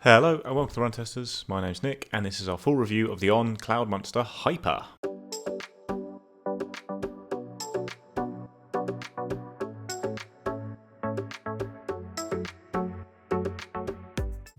Hello and welcome to Run Testers. My name's Nick and this is our full review of the On Cloudmonster Hyper.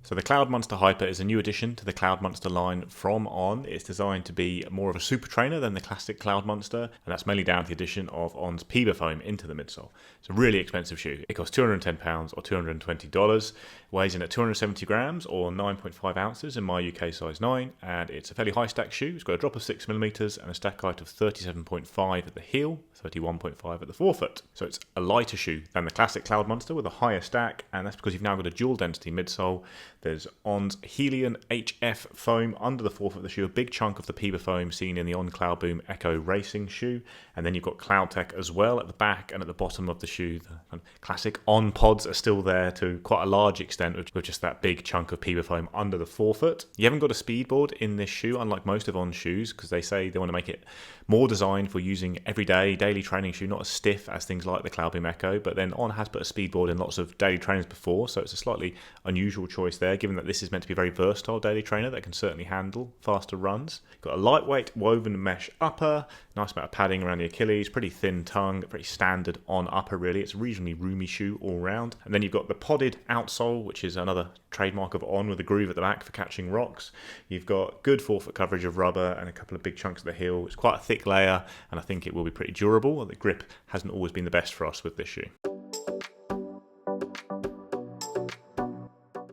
So the Cloudmonster Hyper is a new addition to the Cloudmonster line from On. It's designed to be more of a super trainer than the classic Cloudmonster, and that's mainly down to the addition of On's Peba foam into the midsole. It's a really expensive shoe. It costs £210 or $220, weighs in at 270 grams or 9.5 ounces in my UK size 9, and it's a fairly high stack shoe. It's got a drop of 6mm and a stack height of 37.5 at the heel, 31.5 at the forefoot. So it's a lighter shoe than the classic Cloudmonster with a higher stack, and that's because you've now got a dual density midsole. There's On's Helios HF foam under the forefoot of the shoe, a big chunk of the Peba foam seen in the On Cloudboom Echo racing shoe, and then you've got CloudTec as well at the back and at the bottom of the shoe. The classic On pods are still there to quite a large extent with just that big chunk of Peba foam under the forefoot. You haven't got a speed board in this shoe, unlike most of On's shoes, because they say they want to make it more designed for using everyday, daily training shoe, not as stiff as things like the Cloudboom Echo, but then On has put a speed board in lots of daily trainers before, so it's a slightly unusual choice there, given that this is meant to be a very versatile daily trainer that can certainly handle faster runs. You've got a lightweight woven mesh upper, nice amount of padding around the Achilles, pretty thin tongue, pretty standard On upper really. It's a reasonably roomy shoe all round. And then you've got the podded outsole, which is another trademark of On with a groove at the back for catching rocks. You've got good forefoot coverage of rubber and a couple of big chunks at the heel. It's quite a thick layer and I think it will be pretty durable. The grip hasn't always been the best for us with this shoe.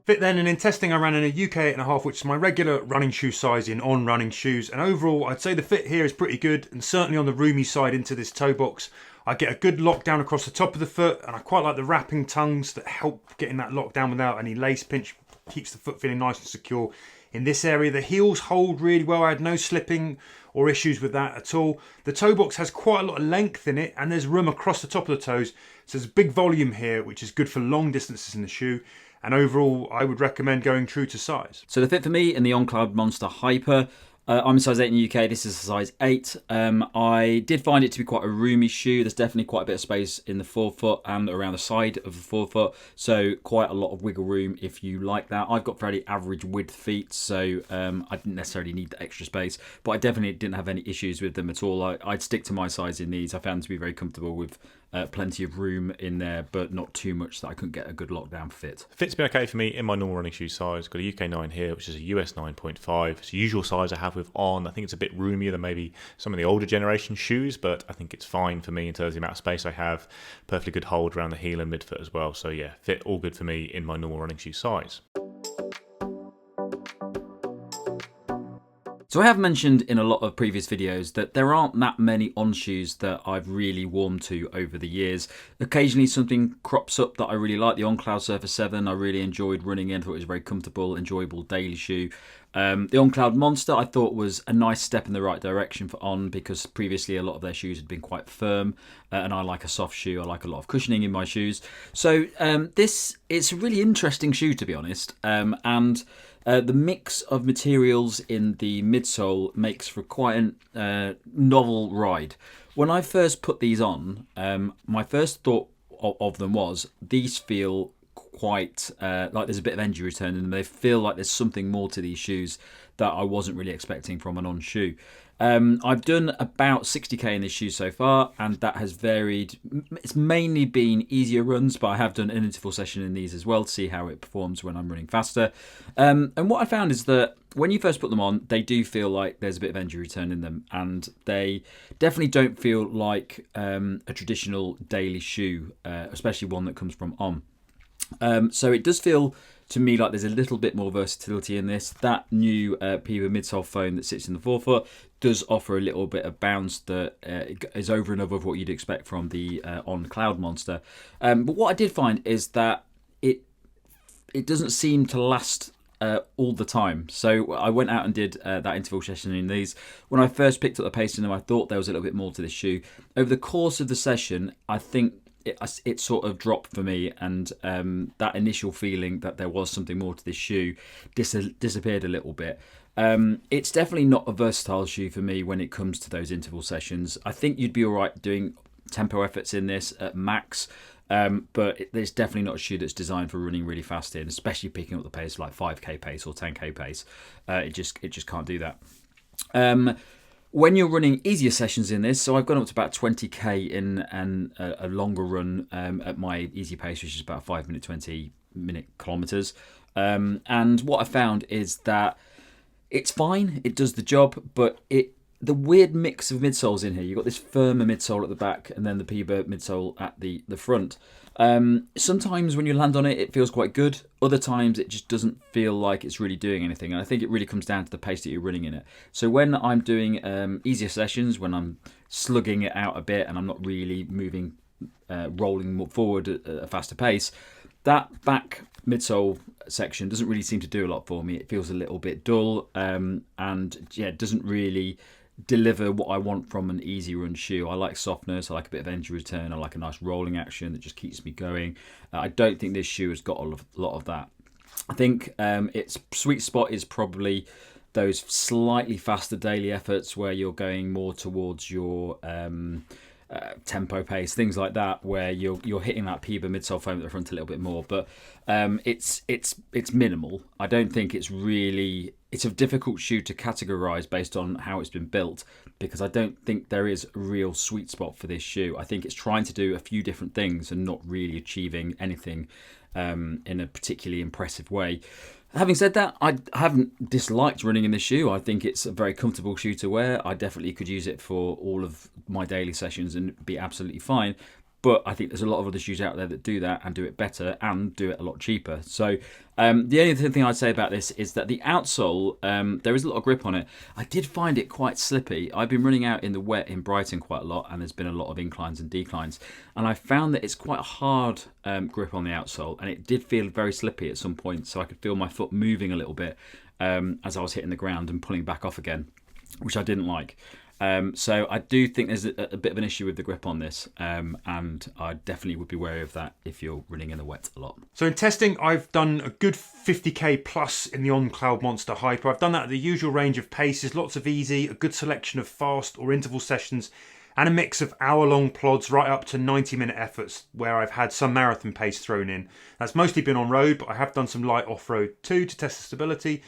Fit then, and in testing I ran in a UK 8.5, which is my regular running shoe size in On running shoes, and overall I'd say the fit here is pretty good, and certainly on the roomy side into this toe box I get a good lockdown across the top of the foot, and I quite like the wrapping tongues that help getting that lockdown without any lace pinch, keeps the foot feeling nice and secure. In this area the heels hold really well, I had no slipping or issues with that at all. The toe box has quite a lot of length in it and there's room across the top of the toes, so there's a big volume here which is good for long distances in the shoe. And overall, I would recommend going true to size. So the fit for me in the On Cloudmonster Hyper, I'm a size 8 in the UK, this is a size 8. I did find it to be quite a roomy shoe. There's definitely quite a bit of space in the forefoot and around the side of the forefoot. So quite a lot of wiggle room if you like that. I've got fairly average width feet, so I didn't necessarily need the extra space. But I definitely didn't have any issues with them at all. I'd stick to my size in these. I found them to be very comfortable with plenty of room in there, but not too much that I couldn't get a good lockdown fit. Fit's been okay for me in my normal running shoe size. Got a UK 9 here, which is a US 9.5. It's the usual size I have with On. I think it's a bit roomier than maybe some of the older generation shoes, but I think it's fine for me in terms of the amount of space I have. Perfectly good hold around the heel and midfoot as well. So yeah, fit all good for me in my normal running shoe size. So I have mentioned in a lot of previous videos that there aren't that many On shoes that I've really warmed to over the years. Occasionally something crops up that I really like. The On Cloud Surfer 7 I really enjoyed running in, thought it was a very comfortable, enjoyable daily shoe. The On Cloudmonster I thought was a nice step in the right direction for On, because previously a lot of their shoes had been quite firm, and I like a soft shoe. I like a lot of cushioning in my shoes. So it's a really interesting shoe, to be honest, and the mix of materials in the midsole makes for quite a novel ride. When I first put these on, my first thought of them was these feel quite like there's a bit of energy return in them. They feel like there's something more to these shoes that I wasn't really expecting from an On shoe. I've done about 60k in this shoe so far, and that has varied. It's mainly been easier runs, but I have done an interval session in these as well to see how it performs when I'm running faster. And what I found is that when you first put them on, they do feel like there's a bit of energy return in them, and they definitely don't feel like a traditional daily shoe, especially one that comes from On. So it does feel to me like there's a little bit more versatility in this. That new Peba midsole foam that sits in the forefoot does offer a little bit of bounce that is over and above what you'd expect from the On Cloudmonster. But what I did find is that it doesn't seem to last all the time. So I went out and did that interval session in these. When I first picked up the pace in them, I thought there was a little bit more to this shoe. Over the course of the session, I think it sort of dropped for me, and that initial feeling that there was something more to this shoe disappeared a little bit. It's definitely not a versatile shoe for me when it comes to those interval sessions. I think you'd be all right doing tempo efforts in this at max. But it's definitely not a shoe that's designed for running really fast in, especially picking up the pace like 5k pace or 10k pace. It just can't do that. When you're running easier sessions in this, so I've gone up to about 20k in and a longer run at my easy pace, which is about 5 minute, 20 minute kilometers. And what I found is that it's fine, it does the job, but the weird mix of midsoles in here. You've got this firmer midsole at the back and then the Peba midsole at the front. Sometimes when you land on it, it feels quite good. Other times it just doesn't feel like it's really doing anything. And I think it really comes down to the pace that you're running in it. So when I'm doing easier sessions, when I'm slugging it out a bit and I'm not really moving, rolling forward at a faster pace, that back midsole section doesn't really seem to do a lot for me. It feels a little bit dull, and yeah, it doesn't really deliver what I want from an easy run shoe. I like softness, I like a bit of energy return, I like a nice rolling action that just keeps me going. I don't think this shoe has got a lot of that. I think its sweet spot is probably those slightly faster daily efforts where you're going more towards your tempo pace, things like that, where you're hitting that Peba midsole foam at the front a little bit more. But it's minimal. I don't think it's a difficult shoe to categorize based on how it's been built, because I don't think there is a real sweet spot for this shoe. I think it's trying to do a few different things and not really achieving anything in a particularly impressive way. Having said that, I haven't disliked running in this shoe. I think it's a very comfortable shoe to wear. I definitely could use it for all of my daily sessions and be absolutely fine. But I think there's a lot of other shoes out there that do that and do it better and do it a lot cheaper. So the only thing I'd say about this is that the outsole, there is a lot of grip on it. I did find it quite slippy. I've been running out in the wet in Brighton quite a lot, and there's been a lot of inclines and declines. And I found that it's quite a hard grip on the outsole, and it did feel very slippy at some point. So I could feel my foot moving a little bit as I was hitting the ground and pulling back off again, which I didn't like. So I do think there's a bit of an issue with the grip on this, and I definitely would be wary of that if you're running in the wet a lot. So in testing, I've done a good 50k plus in the On Cloudmonster Hyper. I've done that at the usual range of paces, lots of easy, a good selection of fast or interval sessions, and a mix of hour-long plods right up to 90-minute efforts where I've had some marathon pace thrown in. That's mostly been on road, but I have done some light off-road too to test the stability.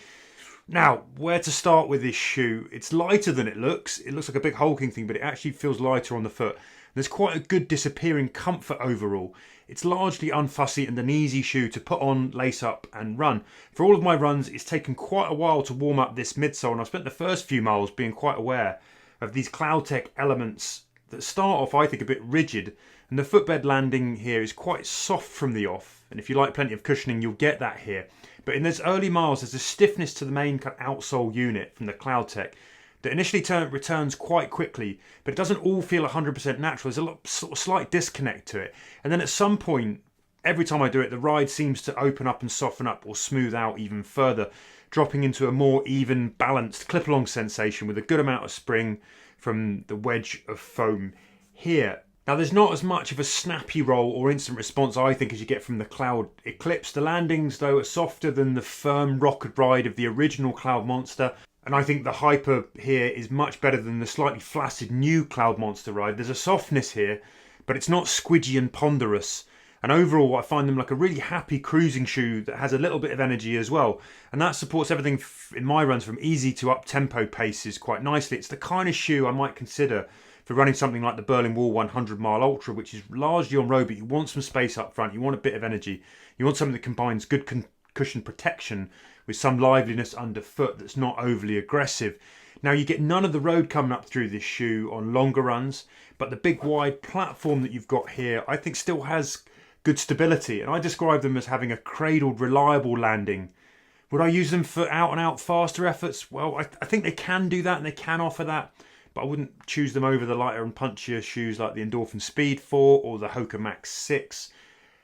Now, where to start with this shoe? It's lighter than it looks. It looks like a big hulking thing, but it actually feels lighter on the foot. There's quite a good disappearing comfort overall. It's largely unfussy and an easy shoe to put on, lace up and run. For all of my runs, it's taken quite a while to warm up this midsole, and I've spent the first few miles being quite aware of these CloudTec elements that start off, I think, a bit rigid. And the footbed landing here is quite soft from the off. And if you like plenty of cushioning, you'll get that here. But in those early miles, there's a stiffness to the main outsole unit from the CloudTec that initially returns quite quickly, but it doesn't all feel 100% natural. There's a sort of slight disconnect to it. And then at some point, every time I do it, the ride seems to open up and soften up or smooth out even further, dropping into a more even, balanced clip-along sensation with a good amount of spring from the wedge of foam here. Now, there's not as much of a snappy roll or instant response, I think, as you get from the Cloud Eclipse. The landings, though, are softer than the firm rocket ride of the original Cloudmonster. And I think the Hyper here is much better than the slightly flaccid new Cloudmonster ride. There's a softness here, but it's not squidgy and ponderous. And overall, I find them like a really happy cruising shoe that has a little bit of energy as well. And that supports everything in my runs from easy to up-tempo paces quite nicely. It's the kind of shoe I might consider for running something like the Berlin Wall 100 Mile Ultra, which is largely on road, but you want some space up front, you want a bit of energy, you want something that combines good cushion protection with some liveliness underfoot that's not overly aggressive. Now, you get none of the road coming up through this shoe on longer runs, but the big wide platform that you've got here, I think still has good stability, and I describe them as having a cradled, reliable landing. Would I use them for out-and-out faster efforts? Well, I think they can do that and they can offer that, but I wouldn't choose them over the lighter and punchier shoes like the Endorphin Speed 4 or the Hoka Max 6.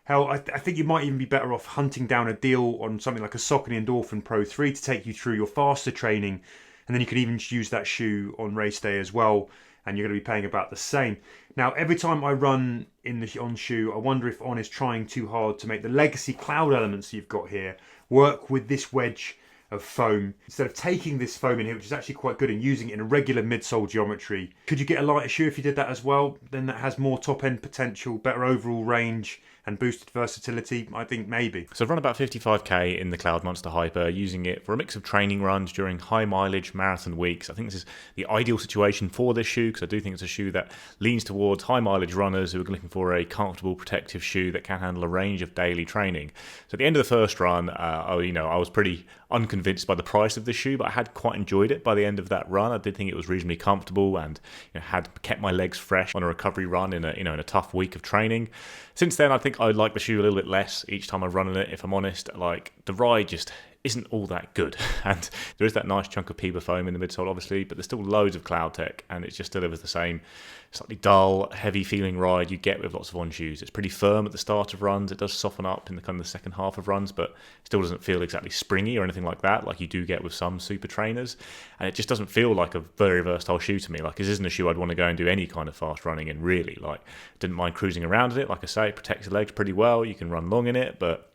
Hell, I think you might even be better off hunting down a deal on something like a Saucony Endorphin Pro 3 to take you through your faster training, and then you could even use that shoe on race day as well, and you're going to be paying about the same. Now, every time I run in the On shoe, I wonder if On is trying too hard to make the legacy cloud elements you've got here work with this wedge of foam. Instead of taking this foam in here, which is actually quite good, and using it in a regular midsole geometry, could you get a lighter shoe if you did that as well? Then that has more top end potential, better overall range and boosted versatility. I think maybe. So I've run about 55k in the CloudMonster Hyper, using it for a mix of training runs during high mileage marathon weeks. I think this is the ideal situation for this shoe, because I do think it's a shoe that leans towards high mileage runners who are looking for a comfortable protective shoe that can handle a range of daily training. So at the end of the first run, I was pretty unconvinced by the price of this shoe, but I had quite enjoyed it by the end of that run. I did think it was reasonably comfortable and had kept my legs fresh on a recovery run in a tough week of training. Since then, I think I like the shoe a little bit less each time I've run in it, if I'm honest. Like, the ride just isn't all that good, and there is that nice chunk of Peba foam in the midsole, obviously, but there's still loads of CloudTec, and it just delivers the same slightly dull, heavy feeling ride you get with lots of On shoes. It's pretty firm at the start of runs. It does soften up in the kind of the second half of runs, but still doesn't feel exactly springy or anything like that, like you do get with some super trainers. And it just doesn't feel like a very versatile shoe to me. Like, this isn't a shoe I'd want to go and do any kind of fast running in, really. Like, didn't mind cruising around in it. Like I say, it protects the legs pretty well. You can run long in it, but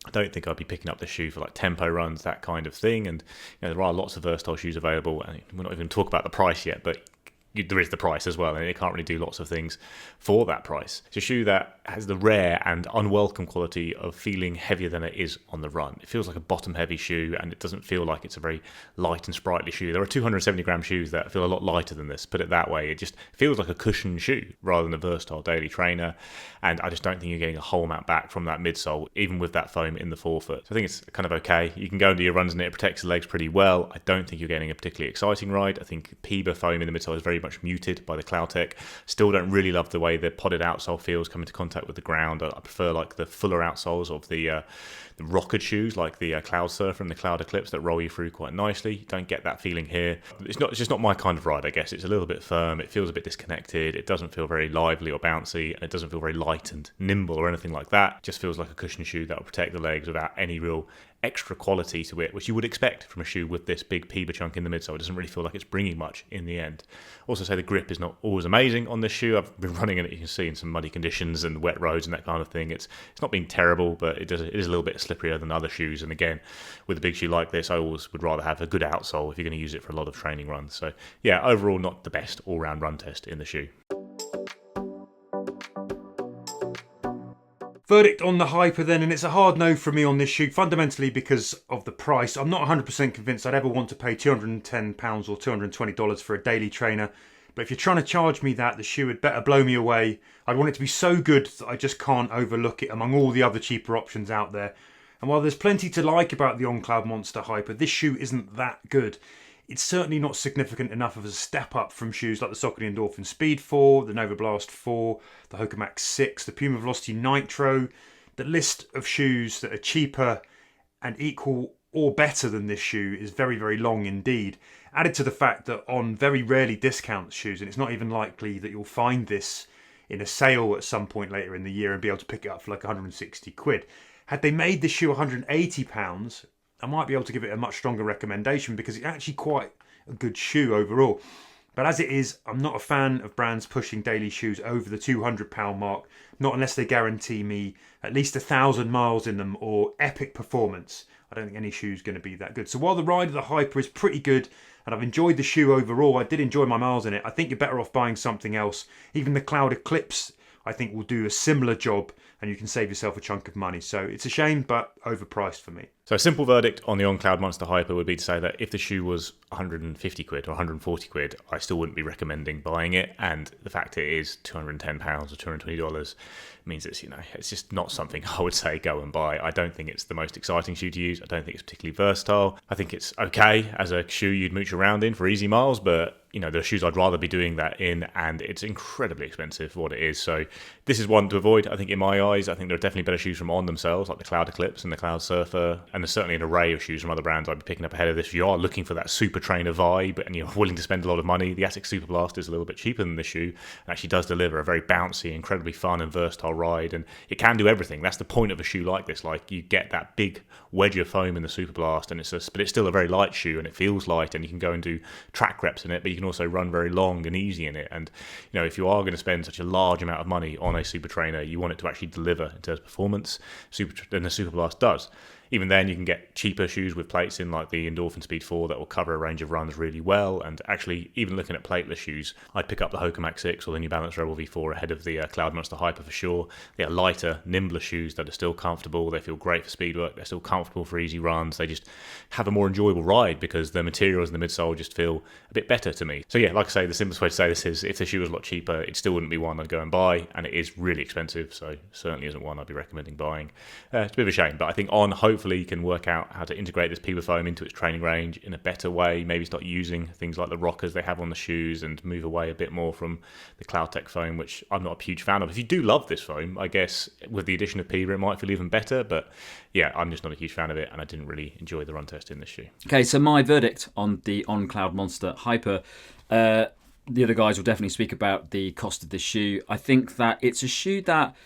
I don't think I'd be picking up this shoe for like tempo runs, that kind of thing. And there are lots of versatile shoes available, and we're not even talking about the price yet, but there is the price as well, and it can't really do lots of things for that price. It's a shoe that has the rare and unwelcome quality of feeling heavier than it is on the run. It feels like a bottom-heavy shoe, and it doesn't feel like it's a very light and sprightly shoe. There are 270-gram shoes that feel a lot lighter than this, put it that way. It just feels like a cushioned shoe rather than a versatile daily trainer, and I just don't think you're getting a whole amount back from that midsole, even with that foam in the forefoot. So I think it's kind of okay. You can go and do your runs in it. It protects the legs pretty well. I don't think you're getting a particularly exciting ride. I think Peba foam in the midsole is very much muted by the CloudTec. Still don't really love the way the podded outsole feels coming into contact with the ground. I prefer like the fuller outsoles of the rockered shoes, like the Cloud Surfer and the Cloud Eclipse, that roll you through quite nicely. Don't get that feeling here. It's just not my kind of ride, I guess. It's a little bit firm. It feels a bit disconnected. It doesn't feel very lively or bouncy, and it doesn't feel very light and nimble or anything like that. It just feels like a cushion shoe that will protect the legs without any real extra quality to it, which you would expect from a shoe with this big Peba chunk in the midsole. It doesn't really feel like it's bringing much in the end. Also say the grip is not always amazing on this shoe. I've been running in it, you can see, in some muddy conditions and wet roads and that kind of thing. It's not been terrible, but it is a little bit slipperier than other shoes. And again, with a big shoe like this, I always would rather have a good outsole if you're going to use it for a lot of training runs. So yeah, overall not the best all-round run test in the shoe. Verdict on the Hyper then, and it's a hard no for me on this shoe, fundamentally because of the price. I'm not 100% convinced I'd ever want to pay £210 or $220 for a daily trainer, but if you're trying to charge me that, the shoe had better blow me away. I'd want it to be so good that I just can't overlook it among all the other cheaper options out there. And while there's plenty to like about the On Cloudmonster Hyper, this shoe isn't that good. It's certainly not significant enough of a step up from shoes like the Saucony Endorphin Speed 4, the Nova Blast 4, the Hoka Max 6, the Puma Velocity Nitro. The list of shoes that are cheaper and equal or better than this shoe is very, very long indeed. Added to the fact that On very rarely discounts shoes, and it's not even likely that you'll find this in a sale at some point later in the year and be able to pick it up for like 160 quid. Had they made this shoe £180, I might be able to give it a much stronger recommendation because it's actually quite a good shoe overall. But as it is, I'm not a fan of brands pushing daily shoes over the £200 mark, not unless they guarantee me at least 1,000 miles in them or epic performance. I don't think any shoe's going to be that good. So while the ride of the Hyper is pretty good and I've enjoyed the shoe overall, I did enjoy my miles in it, I think you're better off buying something else. Even the Cloud Eclipse, I think, will do a similar job and you can save yourself a chunk of money. So it's a shame, but overpriced for me. So a simple verdict on the On Cloudmonster Hyper would be to say that if the shoe was 150 quid or 140 quid, I still wouldn't be recommending buying it. And the fact it is £210 or $220 means it's just not something I would say go and buy. I don't think it's the most exciting shoe to use. I don't think it's particularly versatile. I think it's okay as a shoe you'd mooch around in for easy miles, but there are shoes I'd rather be doing that in, and it's incredibly expensive for what it is. So this is one to avoid, I think, in my eyes. I think there are definitely better shoes from On themselves, like the Cloud Eclipse and the Cloud Surfer, and there's certainly an array of shoes from other brands I'd be picking up ahead of this. If you are looking for that super trainer vibe and you're willing to spend a lot of money, the Asics Super Blast is a little bit cheaper than this shoe and actually does deliver a very bouncy, incredibly fun and versatile ride, and it can do everything. That's the point of a shoe like this. Like, you get that big wedge of foam in the Super Blast, but it's still a very light shoe, and it feels light, and you can go and do track reps in it, but you can also run very long and easy in it. And if you are going to spend such a large amount of money on a super trainer, you want it to actually deliver in terms of performance, and the Super Blast does. even then you can get cheaper shoes with plates in, like the Endorphin Speed 4, that will cover a range of runs really well. And actually, even looking at plateless shoes, I'd pick up the Hoka Max 6 or the New Balance Rebel V4 ahead of the Cloudmonster Hyper for sure. They are lighter, nimbler shoes that are still comfortable. They feel great for speed work. They're still comfortable for easy runs. They just have a more enjoyable ride because the materials in the midsole just feel a bit better to me. So yeah, like I say, the simplest way to say this is if the shoe was a lot cheaper, it still wouldn't be one I'd go and buy, and it is really expensive, so certainly isn't one I'd be recommending buying. It's a bit of a shame, but I think On hopefully can work out how to integrate this Peba foam into its training range in a better way, maybe start using things like the rockers they have on the shoes and move away a bit more from the CloudTec foam, which I'm not a huge fan of. If you do love this foam, I guess with the addition of Peba it might feel even better, but yeah, I'm just not a huge fan of it, and I didn't really enjoy the run test in this shoe. Okay, so my verdict on the On Cloudmonster Hyper, the other guys will definitely speak about the cost of this shoe. I think that it's a shoe that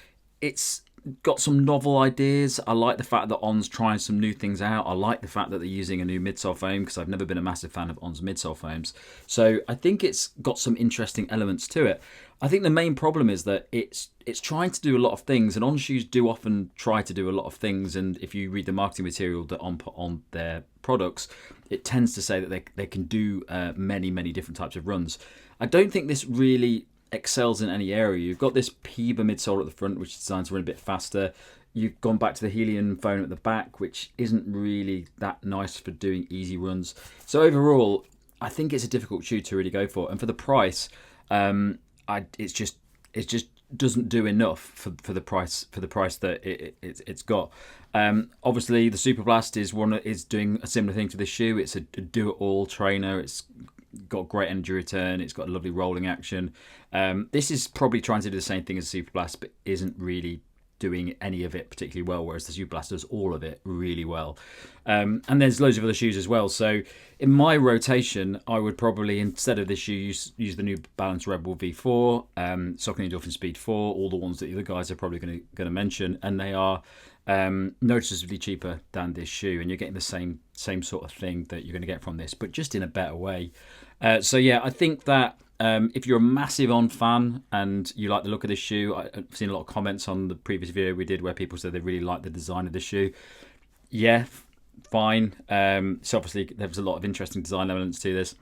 it's got some novel ideas. I like the fact that On's trying some new things out. I like the fact that they're using a new midsole foam because I've never been a massive fan of On's midsole foams. So I think it's got some interesting elements to it. I think the main problem is that it's trying to do a lot of things, and On shoes do often try to do a lot of things. And if you read the marketing material that On put on their products, it tends to say that they can do many different types of runs. I don't think this really excels in any area. You've got this Peba midsole at the front, which is designed to run a bit faster. You've gone back to the Helium foam at the back, which isn't really that nice for doing easy runs. So overall, I think it's a difficult shoe to really go for. And for the price, it just doesn't do enough for the price that it's got. Obviously, the Super Blast is doing a similar thing to this shoe. It's a do-it-all trainer. It's got great energy return. It's got a lovely rolling action. This is probably trying to do the same thing as Super Blast, but isn't really doing any of it particularly well, whereas the Super Blast does all of it really well. And there's loads of other shoes as well. So in my rotation, I would probably, instead of this shoe, use the New Balance Rebel V4, Saucony Endorphin Speed 4, all the ones that the other guys are probably going to mention, and they are noticeably cheaper than this shoe, and you're getting the same sort of thing that you're going to get from this, but just in a better way. So yeah, I think that if you're a massive On fan and you like the look of this shoe, I've seen a lot of comments on the previous video we did where people said they really like the design of the shoe. Yeah, fine. So obviously there's a lot of interesting design elements to this.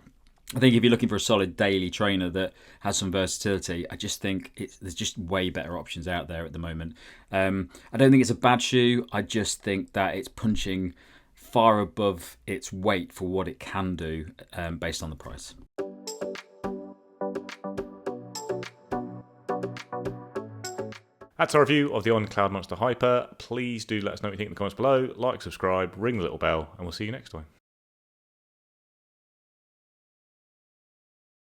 I think if you're looking for a solid daily trainer that has some versatility, I just think there's just way better options out there at the moment. I don't think it's a bad shoe. I just think that it's punching far above its weight for what it can do based on the price. That's our review of the On Cloudmonster Hyper. Please do let us know what you think in the comments below. Like, subscribe, ring the little bell, and we'll see you next time.